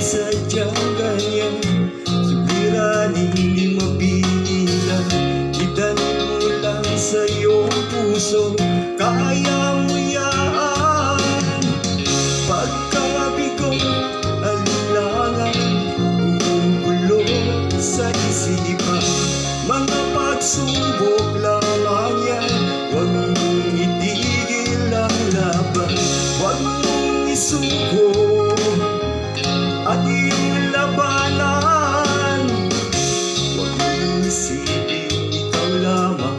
Sadyang ganyan, suliranin di mapigilan. Itanim mo lang sa iyong puso, kaya mo yan. Pagkabigo, alinlangan, umugulo sa isipan. Mga pagsubok lamang yan, huwag mong itigil ang laban. Huwag mong isuko at iyong labanan. Huwag mong isipin ikaw lamang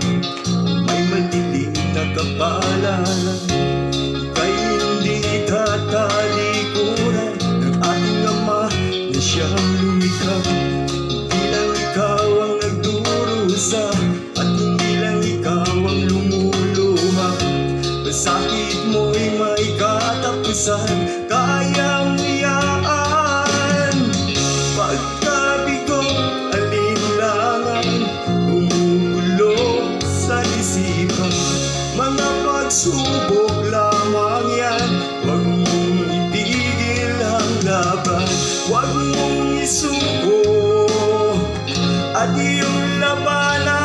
may madilim na kapalaran. Ika'y hindi tatalikuran ng ating Ama na siyang lumikha. Hindi lang ikaw ang nagdurusa at hindi lang ikaw ang lumuluha. Masakit mo'y may katapusan, kaya mo yan. Pagkabigo, alinlangan, umugulo sa isipan. Mga pagsubok lamang yan, huwag mong itigil ang laban. Huwag mong isuko at iyong labanan.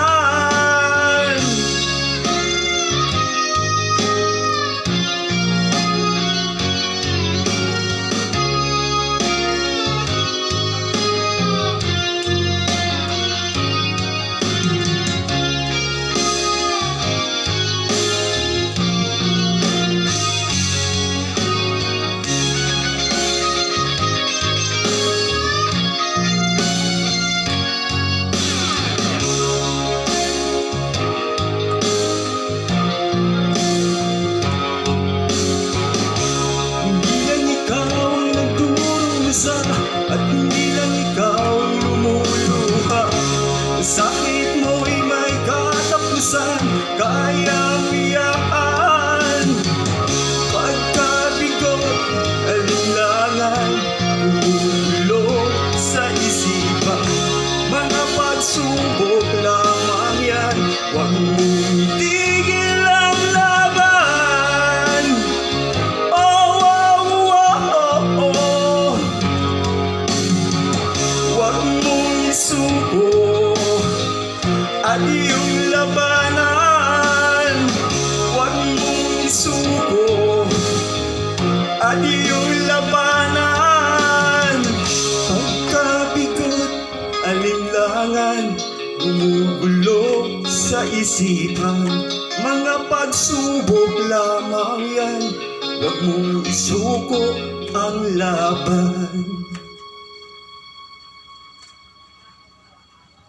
At hindi lang ikaw ang lumuluha. Sakit mo'y may katapusan, kaya mo yan. Pagkabigo, alinlangan, umugulo sa isipan. Mga pagsubok lamang yan, huwag mong itigil ang laban. Suko at iyong labanan. Huwag mong isuko at iyong labanan. Pagkabigot, alinlangan, gumugulo sa isipan. Mga pagsubok lamang yan, huwag mong isuko ang laban.